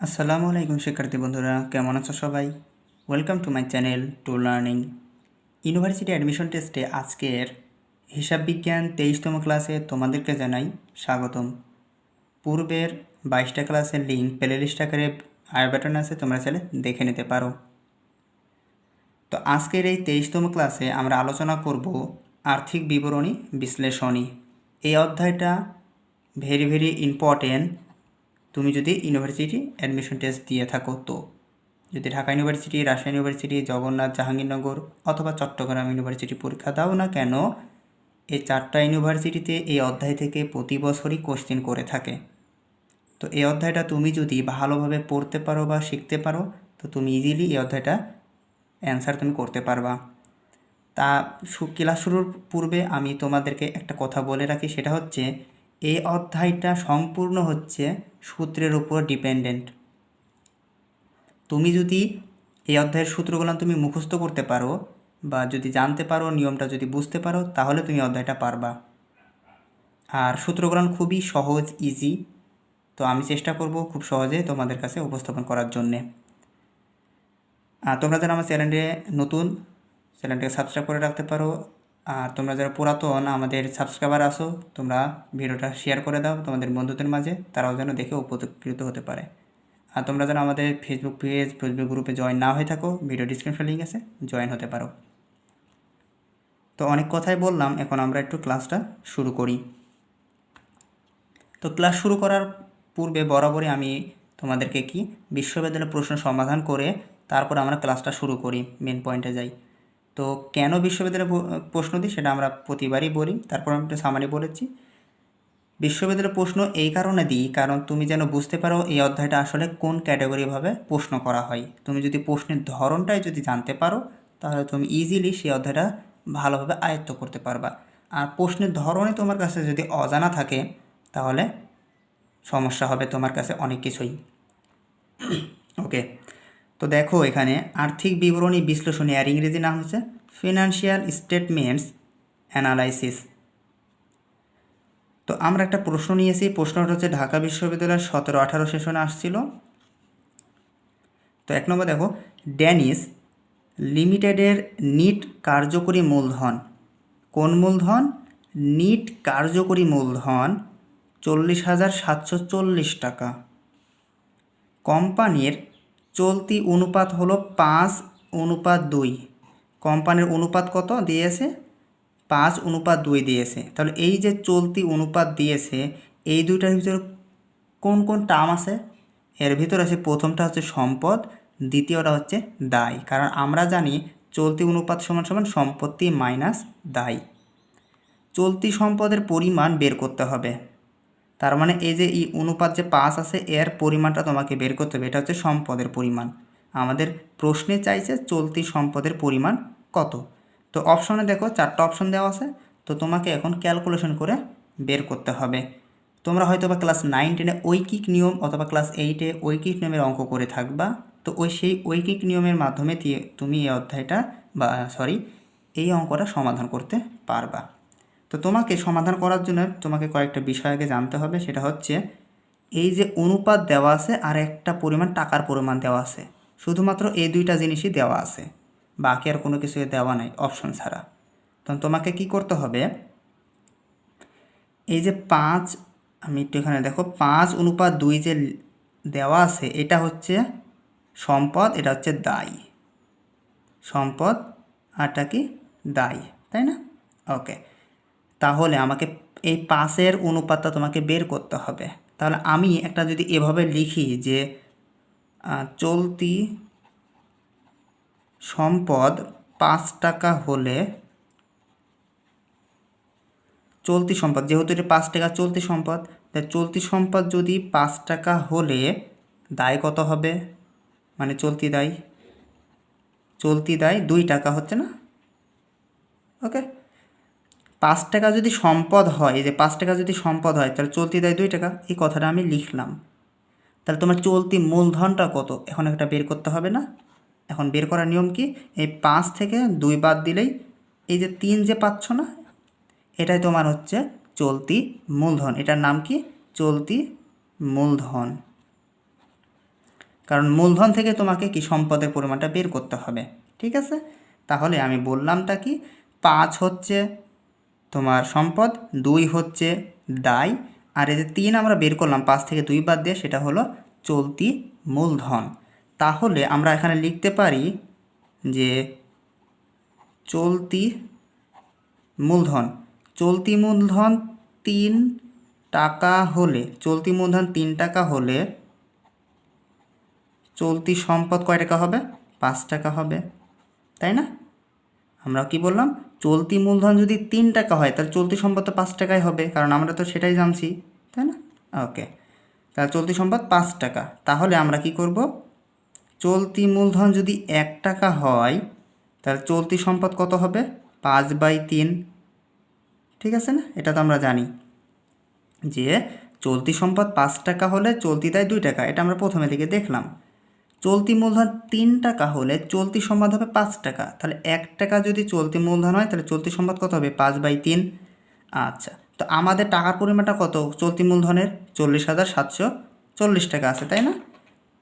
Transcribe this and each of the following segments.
আসসালামু আলাইকুম শিক্ষার্থী বন্ধুরা, কেমন আছো সবাই? Welcome to my channel to learning. University admission টেস্টে আজকের হিসাব বিজ্ঞান 23তম ক্লাসে তোমাদেরকে জানাই স্বাগতম। পূর্বের 22টা ক্লাসের লিঙ্ক প্লেলিস্ট আকারে আই বাটন আছে, তোমরা চাইলে দেখে নিতে পারো। তো আজকের এই 23তম ক্লাসে আমরা আলোচনা করব আর্থিক বিবরণী বিশ্লেষণী। এই অধ্যায়টা ভেরি ইম্পর্টেন্ট তুমি যদি ইউনিভার্সিটি অ্যাডমিশন টেস্ট দিয়ে থাকো। তো যদি ঢাকা ইউনিভার্সিটি, রাজশাহী ইউনিভার্সিটি, জগন্নাথ, জাহাঙ্গীরনগর অথবা চট্টগ্রাম ইউনিভার্সিটি পরীক্ষা দাও না কেন, এই 4টা ইউনিভার্সিটিতে এই অধ্যায় থেকে প্রতি বছরই কোশ্চেন করে থাকে। তো এই অধ্যায়টা তুমি যদি ভালোভাবে পড়তে পারো বা শিখতে পারো, তো তুমি ইজিলি এই অধ্যায়টা অ্যান্সার তুমি করতে পারবা। তা ক্লাস শুরুর পূর্বে আমি তোমাদেরকে একটা কথা বলে রাখি, সেটা হচ্ছে এই অধ্যায়টা সম্পূর্ণ হচ্ছে সূত্রের উপর ডিপেন্ডেন্ট। তুমি যদি এই অধ্যায়ের সূত্রগুলো তুমি মুখস্থ করতে পারো বা যদি জানতে পারো, নিয়মটা যদি বুঝতে পারো, তাহলে তুমি অধ্যায়টা পারবা। আর সূত্রগুলো খুবই সহজ, ইজি। তো আমি চেষ্টা করব খুব সহজে তোমাদের কাছে উপস্থাপন করার জন্যে। আর তোমরা যারা আমার চ্যানেলে নতুন, চ্যানেলটাকে সাবস্ক্রাইব করে রাখতে পারো। আর তোমরা যারা পুরাতন আমাদের সাবস্ক্রাইবার আসো, তোমরা ভিডিওটা শেয়ার করে দাও তোমাদের বন্ধুদের মাঝে, তারাও যেন দেখে উপকৃত হতে পারে। আর তোমরা যেন আমাদের ফেসবুক গ্রুপে জয়েন না হয়ে থাকো, ভিডিও ডিসক্রিপশন লিঙ্ক আছে, জয়েন হতে পারো। তো অনেক কথাই বললাম, এখন আমরা একটু ক্লাসটা শুরু করি। তো ক্লাস শুরু করার পূর্বে বরাবরই আমি তোমাদেরকে বিশ্ববিদ্যালয়ের প্রশ্ন সমাধান করে তারপর আমরা ক্লাসটা শুরু করি, মেন পয়েন্টে যাই। তো কেন বিশ্ববিদ্যালয়ে প্রশ্ন দিই সেটা আমরা প্রতিবারই বলি, তারপর আমি একটু সামারি বলেছি। বিশ্ববিদ্যালয়ের প্রশ্ন এই কারণে দিই কারণ তুমি যেন বুঝতে পারো এই অধ্যায়টা আসলে কোন ক্যাটাগরিভাবে প্রশ্ন করা হয়। তুমি যদি প্রশ্নের ধরনটাই যদি জানতে পারো, তাহলে তুমি ইজিলি সেই অধ্যায়টা ভালোভাবে আয়ত্ত করতে পারবা। আর প্রশ্নের ধরনে তোমার কাছে যদি অজানা থাকে, তাহলে সমস্যা হবে তোমার কাছে অনেক কিছুই। ওকে, তো দেখো এখানে আর্থিক বিবরণী বিশ্লেষণী, আর ইংরেজি নাম হচ্ছে ফিনান্সিয়াল স্টেটমেন্টস অ্যানালাইসিস। তো আমরা একটা প্রশ্ন নিয়েছি, প্রশ্নটা হচ্ছে ঢাকা বিশ্ববিদ্যালয়ের 17-18 সেশনে আসছিল। তো 1 নম্বর দেখো, ড্যানিশ লিমিটেডের নিট কার্যকরী মূলধন, কোন মূলধন? নিট কার্যকরী মূলধন 40,740 টাকা। কোম্পানির চলতি অনুপাত হলো 5:2। কোম্পানির অনুপাত কত দিয়েছে? 5:2 দিয়েছে। তাহলে এই যে চলতি অনুপাত দিয়েছে, এই দুইটার ভিতরে কোন কোন টার্ম আছে? এর ভিতরে আছে প্রথমটা হচ্ছে সম্পদ, দ্বিতীয়টা হচ্ছে দায়। কারণ আমরা জানি চলতি অনুপাত সমান সমান সম্পত্তি মাইনাস দায়। চলতি সম্পদের পরিমাণ বের করতে হবে। তার মানে এই যে এই অনুপাত যে 5 আছে, এর পরিমাণটা তোমাকে বের করতে হবে। এটা হচ্ছে সম্পদের পরিমাণ। আমাদের প্রশ্নে চাইছে চলতি সম্পদের পরিমাণ কত। তো অপশনে দেখো 4টা অপশন দেওয়া আছে, তো তোমাকে এখন ক্যালকুলেশন করে বের করতে হবে। তোমরা হয়তো বা ক্লাস 9-10-এ ঐকিক নিয়ম অথবা ক্লাস 8-এ ঐকিক নিয়মের অঙ্ক করে থাকবা। তো সেই ঐকিক নিয়মের মাধ্যমে তুমি এই অধ্যায়টা এই অঙ্কটা সমাধান করতে পারবা। তো তোমাকে সমাধান করার জন্য তোমাকে কয়েকটা বিষয় আগে জানতে হবে, সেটা হচ্ছে এই যে অনুপাত দেওয়া আছে আর একটা পরিমাণ টাকার পরিমাণ দেওয়া আছে, শুধুমাত্র এই দুইটা জিনিসই দেওয়া আছে, বাকি আর কোনো কিছু দেওয়া নাই অপশন ছাড়া। তখন তোমাকে কি করতে হবে, এই যে 5, আমি একটু এখানে দেখো 5:2 যে দেওয়া আছে, এটা হচ্ছে সম্পদ, এটা হচ্ছে দায়। সম্পদ আরটা কি? দায়, তাই না? ওকে, তাহলে আমাকে এই 5-এর অনুপাতটা তোমাকে বের করতে হবে। তাহলে আমি একটা যদি এভাবে লিখি যে চলতি সম্পদ 5 টাকা হলে, চলতি সম্পদ যেহেতু এটা 5 টাকা চলতি সম্পদ, তাই চলতি সম্পদ যদি 5 টাকা হলে দায় কত হবে? মানে চলতি দায় 2 টাকা হচ্ছে না? ওকে, 5 টাকা যদি সম্পদ হয়, এই যে 5 টাকা যদি সম্পদ হয়, তাহলে চলতি দায় 2 টাকা, এই কথাটা আমি লিখলাম। তাহলে তোমার চলতি মূলধনটা কত এখন একটা বের করতে হবে না? এখন বের করার নিয়ম কি? এই 5 থেকে 2 বাদ দিলেই এই যে 3 যে পাচ্ছ না, এটাই তোমার হচ্ছে চলতি মূলধন। এটার নাম কি? চলতি মূলধন। কারণ মূলধন থেকে তোমাকে কি সম্পদের পরিমাণটা বের করতে হবে। ঠিক আছে, তাহলে আমি বললামটা কি, 5 হচ্ছে তোমার সম্পদ, 2 হচ্ছে দায়, আর এই যে 3 আমরা বের করলাম 5 থেকে 2 বাদ দিয়ে, সেটা হলো চলতি মূলধন। তাহলে আমরা এখানে লিখতে পারি যে চলতি মূলধন 3 টাকা হলে, চলতি মূলধন 3 টাকা হলে চলতি সম্পদ কয় টাকা হবে? 5 টাকা হবে, তাই না? আমরা কি বললাম, চলতি মূলধন যদি 3 টাকা হয় তাহলে চলতি সম্পদ তো 5 টাকাই হবে, কারণ আমরা তো সেটাই জানছি, তাই না? ওকে, তাহলে চলতি সম্পদ 5 টাকা। তাহলে আমরা কি করব, চলতি মূলধন যদি 1 টাকা হয় তাহলে চলতি সম্পদ কত হবে? 5/3। ঠিক আছে না? এটা তো আমরা জানি যে চলতি সম্পদ 5 টাকা হলে চলতি দায় 2 টাকা, এটা আমরা প্রথমে দিকে দেখলাম। চলতি মূলধন 3 টাকা হলে চলতি সম্পদ হবে 5 টাকা, তাহলে 1 টাকা যদি চলতি মূলধন হয় তাহলে চলতি সম্পদ কত হবে? 5/3। আচ্ছা, তো আমাদের টাকার পরিমাণটা কত চলতি মূলধনের? 40,740 টাকা আছে, তাই না?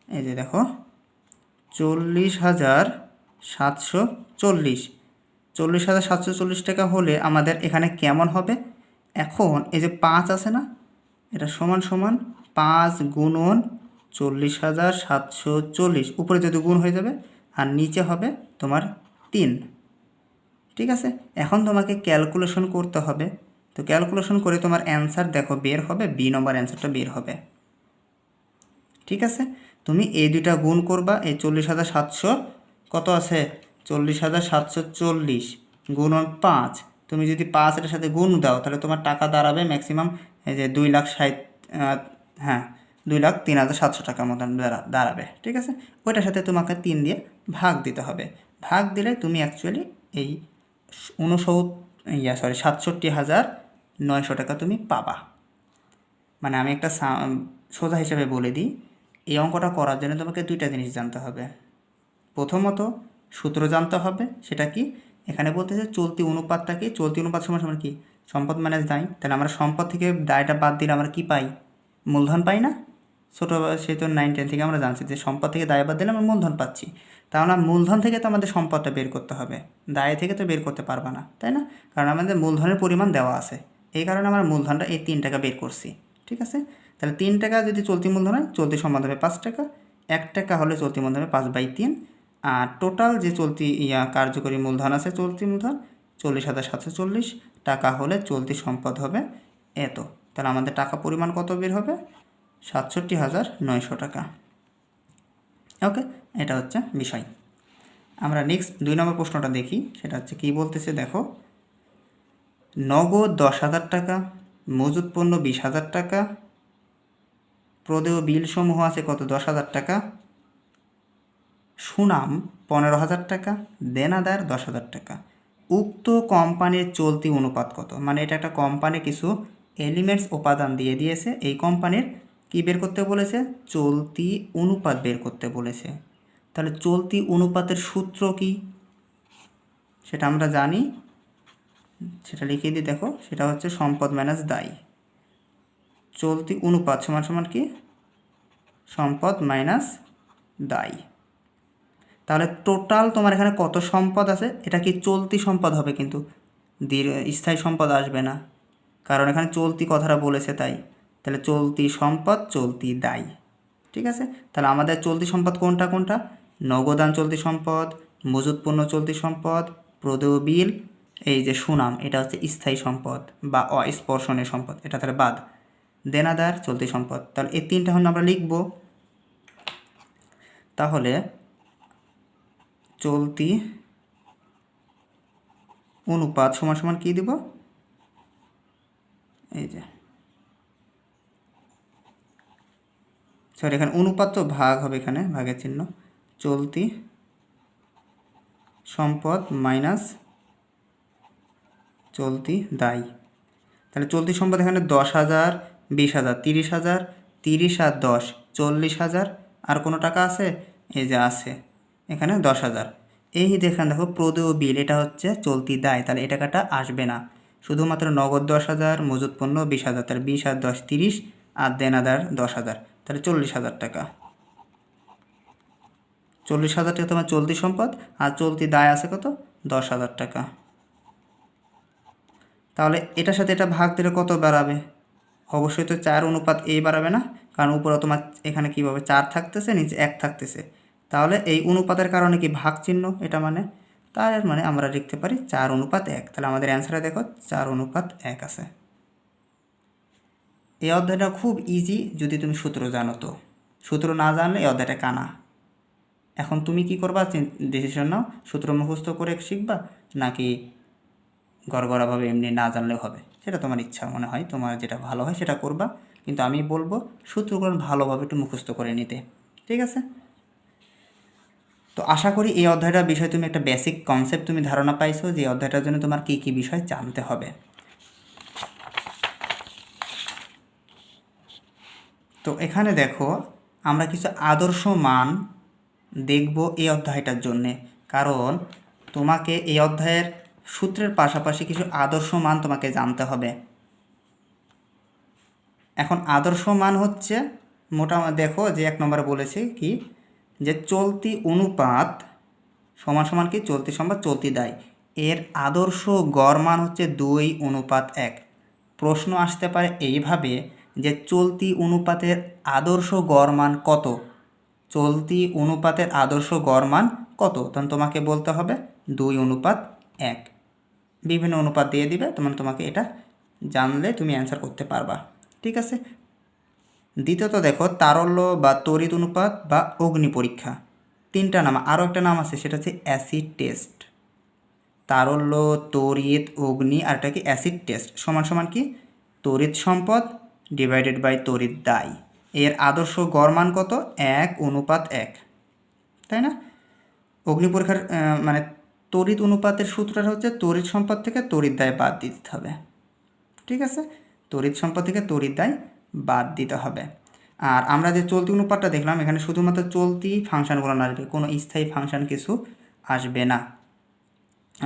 এই যে দেখো 40,740, 40,740 টাকা হলে আমাদের এখানে কেমন হবে? এখন এই যে 5 আছে না, এটা সমান সমান 5 গুণন 40,740, উপরে যদি গুণ হয়ে যাবে আর নিচে হবে তোমার 3। ঠিক আছে, এখন তোমাকে ক্যালকুলেশন করতে হবে। তো ক্যালকুলেশন করে তোমার অ্যান্সার দেখো বের হবে, বি নম্বর অ্যান্সারটা বের হবে। ঠিক আছে, তুমি এই দুইটা গুণ করবা, এই 40,700 কত আছে? 40,740 গুণন 5, তুমি যদি 5 এটার সাথে গুণ দাও তাহলে তোমার টাকা দাঁড়াবে ম্যাক্সিমাম এই যে 2,60,000, হ্যাঁ 2,03,700 টাকার মতন দাঁড়াবে। ঠিক আছে, ওইটার সাথে তোমাকে 3 দিয়ে ভাগ দিতে হবে। ভাগ দিলে তুমি অ্যাকচুয়ালি এই 67,900 টাকা তুমি পাবা। মানে আমি একটা সোজা হিসাবে বলে দিই, এই অঙ্কটা করার জন্য তোমাকে 2টা জিনিস জানতে হবে। প্রথমত সূত্র জানতে হবে, সেটা কি? এখানে বলতেছে চলতি অনুপাতটা কি? চলতি অনুপাত সমান সমান কি? সম্পদ মাইনাস দায়। তাহলে আমরা সম্পদ থেকে দায়টা বাদ দিলে আমরা কি পাই? মূলধন পাই না? ছোটো সেই তো 9-10 থেকে আমরা জানছি যে সম্পদ থেকে দায় বাদ দিলে আমরা মূলধন পাচ্ছি। তাহলে মূলধন থেকে তো আমাদের সম্পদটা বের করতে হবে, দায় থেকে তো বের করতে পারবা না, তাই না? কারণ আমাদের মূলধনের পরিমাণ দেওয়া আছে, এই কারণে আমরা মূলধনটা এই 3 টাকা বের করছি। ঠিক আছে, তাহলে 3 টাকা যদি চলতি মূলধন হয়, চলতি সম্পদ হবে 5 টাকা, 1 টাকা হলে চলতি মূলধন হবে 5/3, আর টোটাল যে চলতি কার্যকরী মূলধন আছে, চলতি মূলধন 40,740 টাকা হলে চলতি সম্পদ হবে এত। তাহলে আমাদের টাকা পরিমাণ কত বের হবে? 67,900 টাকা। ওকে, এটা হচ্ছে বিষয়। আমরা নেক্সট 2 নম্বর প্রশ্নটা দেখি, সেটা হচ্ছে কি বলতেছে দেখো, নগদ 10,000 টাকা, মজুত পণ্য 20,000 টাকা, প্রদেয় বিল সমূহ আছে কত? 10,000 টাকা, সুনাম 15,000 টাকা, দেনাদার 10,000 টাকা। উক্ত কোম্পানির চলতি অনুপাত কত? মানে এটা একটা কোম্পানি কিছু এলিমেন্টস উপাদান দিয়ে দিয়েছে, এই কোম্পানির কি বের করতে বলেছে? চলতি অনুপাত বের করতে বলেছে। তাহলে চলতি অনুপাতের সূত্র কি সেটা আমরা জানি, সেটা লিখে দিই দেখো, সেটা হচ্ছে সম্পদ মাইনাস দায়। চলতি অনুপাত সমান সমান কি? সম্পদ মাইনাস দায়। তাহলে টোটাল তোমার এখানে কত সম্পদ আছে? এটা কি চলতি সম্পদ হবে, কিন্তু স্থায়ী সম্পদ আসবে না, কারণ এখানে চলতি কথাটা বলেছে তাই। তাহলে চলতি সম্পদ, চলতি দায়। ঠিক আছে, তাহলে আমাদের চলতি সম্পদ কোনটা কোনটা? নগদান চলতি সম্পদ, মজুত পণ্য চলতি সম্পদ, প্রদেয় বিল, এই যে সুনাম এটা হচ্ছে স্থায়ী সম্পদ বা অস্পর্শনীয় সম্পদ, এটা তাহলে বাদ। দেনাদার চলতি সম্পদ, তাহলে এই 3টা হন আমরা লিখব। তাহলে চলতি অনুপাত সমান সমান কী দিব? এই যে সরি, এখানে অনুপাত তো ভাগ হবে, এখানে ভাগের চিহ্ন, চলতি সম্পদ মাইনাস চলতি দায়। তাহলে চলতি সম্পদ এখানে 10,000, 20,000, 30,000, 30 আর 10 40,000, আর কোনো টাকা আছে? এই যে আছে এখানে 10,000। এই দেখেন দেখো প্রদেয় বিল, এটা হচ্ছে চলতি দায়, তাহলে এই টাকাটা আসবে না, শুধুমাত্র নগদ 10,000, মজুত পণ্য 20,000, তাহলে 20 আর 10 30, আর দেনাদার 10,000, তাহলে 40,000 টাকা। 40,000 টাকা তোমার চলতি সম্পদ, আর চলতি দায় আছে কত 10,000 টাকা। তাহলে এটার সাথে এটা ভাগ দিলে কত বাড়াবে? অবশ্যই তো 4:1 বাড়াবে না, কারণ উপরে তোমার এখানে কীভাবে 4 থাকতেছে, নিচে 1 থাকতেছে। তাহলে এই অনুপাতের কারণে কি ভাগ চিহ্ন, এটা মানে তার মানে আমরা লিখতে পারি 4:1। তাহলে আমাদের অ্যান্সারে দেখো 4:1 আছে। এই অধ্যায়টা খুব ইজি যদি তুমি সূত্র জানো। তো সূত্র না জানলে এই অধ্যায়টা কানা। এখন তুমি কি করবা ডিসিশন নাও, সূত্র মুখস্থ করে শিখবা নাকি গড়গড়াভাবে এমনি না জানলেও হবে, সেটা তোমার ইচ্ছা, মনে হয় তোমার যেটা ভালো হয় সেটা করবা। কিন্তু আমি বলবো সূত্রগুলো ভালোভাবে একটু মুখস্থ করে নিতে, ঠিক আছে? তো আশা করি এই অধ্যায়টার বিষয়ে তুমি একটা বেসিক কনসেপ্ট তুমি ধারণা পাইছো যে এই অধ্যায়টার জন্য তোমার কী কী বিষয় জানতে হবে। তো এখানে দেখো আমরা কিছু আদর্শ মান দেখব এই অধ্যায়টার জন্যে, কারণ তোমাকে এই অধ্যায়ের সূত্রের পাশাপাশি কিছু আদর্শ মান তোমাকে জানতে হবে। এখন আদর্শ মান হচ্ছে মোটামুটি দেখো যে 1 নম্বরে বলেছি কি, যে চলতি অনুপাত সমান সমান কি চলতি সম্পদ চলতি দায়, এর আদর্শ গড় মান হচ্ছে 2:1। প্রশ্ন আসতে পারে এইভাবে যে চলতি অনুপাতের আদর্শ গড় মান কত, চলতি অনুপাতের আদর্শ গড় মান কত, তখন তোমাকে বলতে হবে 2:1। বিভিন্ন অনুপাত দিয়ে দিবে, তোমাকে এটা জানলে তুমি অ্যান্সার করতে পারবা, ঠিক আছে? দ্বিতীয়ত দেখো তারল্য বা তড়িৎ অনুপাত বা অগ্নি পরীক্ষা, 3টা নাম, আরও একটা নাম আছে সেটা হচ্ছে অ্যাসিড টেস্ট। তারল্য, তড়িৎ, অগ্নি আর এটা কি অ্যাসিড টেস্ট সমান সমান কি তড়িৎ সম্পদ ডিভাইডেড বাই তড়িৎ দায়, এর আদর্শ গড় মান কত 1:1, তাই না? অগ্নি পরীক্ষার মানে তড়িৎ অনুপাতের সূত্রটা হচ্ছে তড়িৎ সম্পদ থেকে তড়িৎ দায় বাদ দিতে হবে, ঠিক আছে? তড়িৎ সম্পদ থেকে তড়িৎ দায় বাদ দিতে হবে। আর আমরা যে চলতি অনুপাতটা দেখলাম এখানে শুধুমাত্র চলতি ফাংশানগুলো আসবে, কোনো স্থায়ী ফাংশান কিছু আসবে না,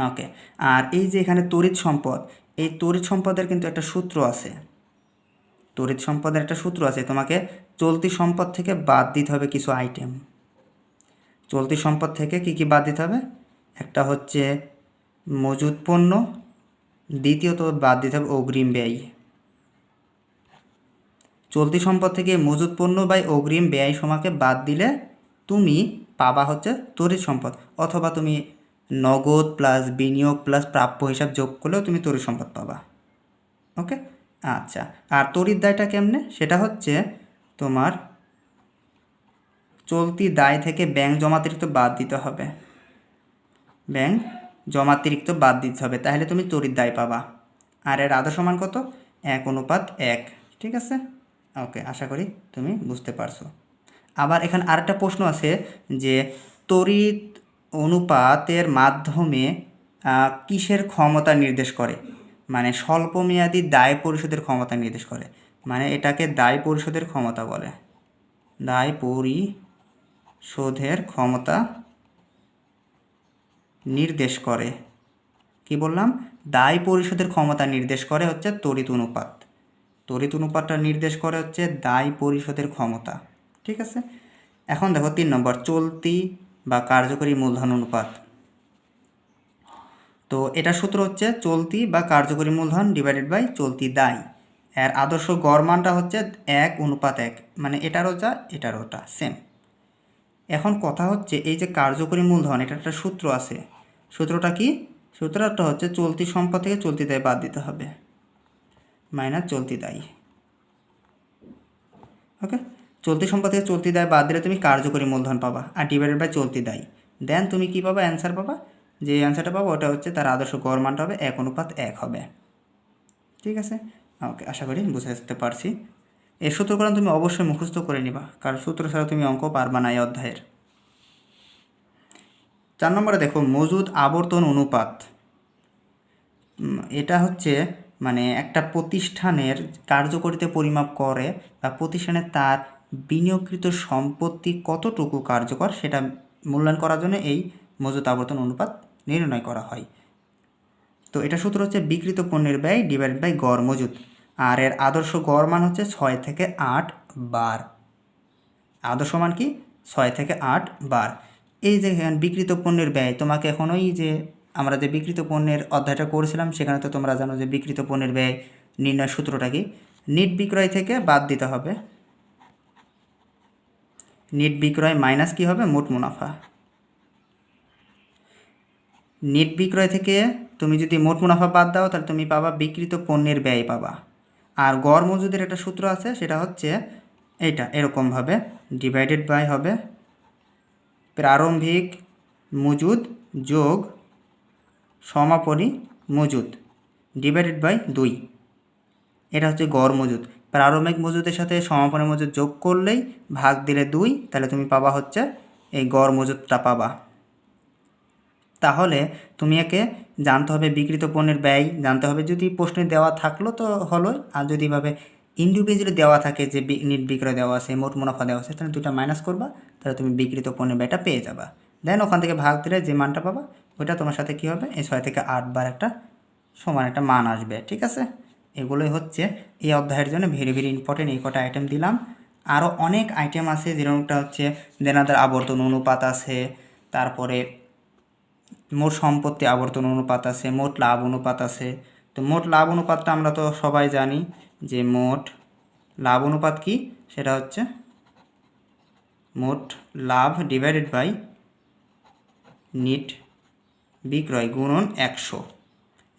ওকে? আর এই যে এখানে তড়িৎ সম্পদ, এই তড়িৎ সম্পদের কিন্তু একটা সূত্র আছে, তড়িৎ সম্পদের একটা সূত্র আছে, তোমাকে চলতি সম্পদ থেকে বাদ দিতে হবে কিছু আইটেম। চলতি সম্পদ থেকে কি কি বাদ দিতে হবে? একটা হচ্ছে মজুদ পণ্য, দ্বিতীয়ত বাদ দিতে হবে অগ্রিম ব্যয়। চলতি সম্পদ থেকে মজুদ পণ্য বা অগ্রিম ব্যয় সমাকে বাদ দিলে তুমি পাবা হচ্ছে তড়িৎ সম্পদ, অথবা তুমি নগদ প্লাস বিনিয়োগ প্লাস প্রাপ্য হিসাব যোগ করলেও তুমি তড়িৎ সম্পদ পাবা, ওকে? আচ্ছা, আর তড়িৎ দায়টা কেমনে, সেটা হচ্ছে তোমার চলতি দায় থেকে ব্যাংক জমাতিরিক্ত বাদ দিতে হবে, ব্যাংক জমাতিরিক্ত বাদ দিতে হবে, তাহলে তুমি তড়িৎ দায় পাবা। আর এর আদর্শ মান কত 1:1, ঠিক আছে? ওকে, আশা করি তুমি বুঝতে পারছো। আবার এখানে আরেকটা প্রশ্ন আছে যে তড়িৎ অনুপাতের মাধ্যমে কিসের ক্ষমতা নির্দেশ করে, মানে স্বল্পমেয়াদী দায় পরিশোধের ক্ষমতা নির্দেশ করে, মানে এটাকে দায় পরিশোধের ক্ষমতা বলে, দায় পরিশোধের ক্ষমতা নির্দেশ করে। কি বললাম? দায় পরিশোধের ক্ষমতা নির্দেশ করে হচ্ছে তড়িৎ অনুপাত, তড়িৎ অনুপাতটা নির্দেশ করে হচ্ছে দায় পরিশোধের ক্ষমতা, ঠিক আছে? এখন দেখো 3 নম্বর চলতি বা কার্যকরী মূলধন অনুপাত। তো এটা সূত্র হচ্ছে চলতি বা কার্যকরী মূলধন ডিভাইডেড বাই চলতি দায়, এর আদর্শ গড় মানটা হচ্ছে 1:1, মানে এটারও যা এটারও ওটা সেম। এখন কথা হচ্ছে এই যে কার্যকরী মূলধন, এটা একটা সূত্র আছে, সূত্রটা কি? সূত্রটা হচ্ছে চলতি সম্পদ থেকে চলতি দায় বাদ দিতে হবে মাইনাস চলতি দায়, ওকে? চলতি সম্পদ থেকে চলতি দায় বাদ দিলে তুমি কার্যকরী মূলধন পাবা, আর ডিভাইডেড বাই চলতি দায়, দেন তুমি কি পাবা? অ্যান্সার পাবা, যে অ্যান্সারটা পাবো ওটা হচ্ছে তার আদর্শ গড় মানটা হবে 1:1 হবে, ঠিক আছে? ওকে, আশা করি বুঝতে পারছি। এই সূত্রগুলো তুমি অবশ্যই মুখস্থ করে নিবা, কারণ সূত্র ছাড়া তুমি অঙ্ক পারবা না এই অধ্যায়ের। 4 নম্বরে দেখো মজুদ আবর্তন অনুপাত। এটা হচ্ছে মানে একটা প্রতিষ্ঠানের কার্যকরিতা পরিমাপ করে বা প্রতিষ্ঠানের তার বিনিয়োগকৃত সম্পত্তি কতটুকু কার্যকর সেটা মূল্যায়ন করার জন্য এই মজুদ আবর্তন অনুপাত নির্ণয় করা হয়। তো এটা সূত্র হচ্ছে বিক্রিত পণ্যের ব্যয় ডিভাইডেড বাই গড় মজুদ, আর এর আদর্শ গড় মান হচ্ছে 6 থেকে 8 বার। আদর্শ মান কি? 6 থেকে 8 বার। এই যে বিক্রিত পণ্যের ব্যয়, তোমাকে এখন ওই যে আমরা যে বিক্রিত পণ্যের অধ্যায়টা করেছিলাম সেখানে তো তোমরা জানো যে বিক্রিত পণ্যের ব্যয় নির্ণয় সূত্রটা কি, নিট বিক্রয় থেকে বাদ দিতে হবে, নিট বিক্রয় মাইনাস কি হবে, মোট মুনাফা। নিট বিক্রয় থেকে তুমি যদি মোট মুনাফা বাদ দাও তাহলে তুমি পাবা বিক্রিত পণ্যের ব্যয় পাবা। আর গড় মজুদের একটা সূত্র আছে, সেটা হচ্ছে এইটা, এরকমভাবে ডিভাইডেড বাই হবে প্রারম্ভিক মজুদ যোগ সমাপনী মজুদ ডিভাইডেড বাই 2। এটা হচ্ছে গড় মজুদ। প্রারম্ভিক মজুদের সাথে সমাপনী মজুদ যোগ করলেই ভাগ দিলে 2, তাহলে তুমি পাবা হচ্ছে এই গড় মজুদটা পাবা। তাহলে তুমি একে জানতে হবে বিক্রিত পণ্যের ব্যয় জানতে হবে, যদি প্রশ্নে দেওয়া থাকলো তো হলো, আর যদি এভাবে ইন্ডিভিজুয়ালি দেওয়া থাকে যে নিট বিক্রয় দেওয়া আছে, মোট মুনাফা দেওয়া আছে, তাহলে দুটা মাইনাস করবা, তাহলে তুমি বিক্রিত পণ্যের ব্যয়টা পেয়ে যাবা। দেন ওখান থেকে ভাগ দিলে যে মানটা পাবা ওইটা তোমার সাথে কী হবে, এই 6 থেকে 8 বার একটা সমান একটা মান আসবে। ঠিক আছে, এগুলোই হচ্ছে এই অধ্যায়ের জন্য ভেরি ভেরি ইম্পর্টেন্ট। এই কটা আইটেম দিলাম, আরও অনেক আইটেম আছে, যেরকমটা হচ্ছে দেনাদার আবর্তন অনুপাত আছে, তারপরে মোট সম্পত্তি আবর্তন অনুপাত আছে, মোট লাভ অনুপাত আছে। তো মোট লাভ অনুপাতটা আমরা তো সবাই জানি যে মোট লাভ অনুপাত কি, সেটা হচ্ছে মোট লাভ ডিভাইডেড বাই নিট বিক্রয় গুণন 100।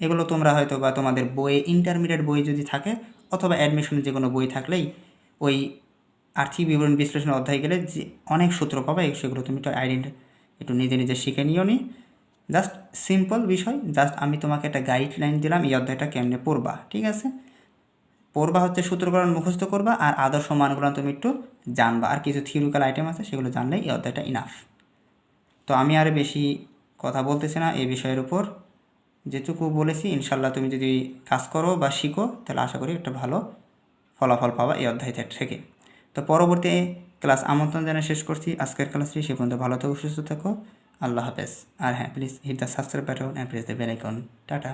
এগুলো তোমরা হয়তো বা তোমাদের বইয়ে ইন্টারমিডিয়েট বই যদি থাকে অথবা অ্যাডমিশনের যে কোনো বই থাকলেই ওই আর্থিক বিবরণ বিশ্লেষণ অধ্যায় গেলে যে অনেক সূত্র পাবে, সেগুলো তুমি একটু নিজে নিজে শিখে নিও নি। জাস্ট সিম্পল বিষয়, জাস্ট আমি তোমাকে একটা গাইডলাইন দিলাম এই অধ্যায়টা কেমনে পড়বা। ঠিক আছে, পড়বা হচ্ছে সূত্রকরণ মুখস্থ করবা, আর আদর্শ মানগুলো তুমি একটু জানবা, আর কিছু থিওরিক্যাল আইটেম আছে সেগুলো জানলেই এই অধ্যায়টা ইনাফ। তো আমি আর বেশি কথা বলতেছি না এই বিষয়ের উপর, যেটুকু বলেছি ইনশাল্লাহ তুমি যদি কাজ করো বা শিখো তাহলে আশা করি একটা ভালো ফলাফল পাবা এই অধ্যায় থেকে। তো পরবর্তী ক্লাস আমন্ত্রণ জানিয়ে শেষ করছি আজকের ক্লাসটি। সে পর্যন্ত ভালো থেকো, সুস্থ থেকো, আল্লাহ হাফেজ। আর হ্যাঁ, please hit the subscribe button and press the bell icon. Tata.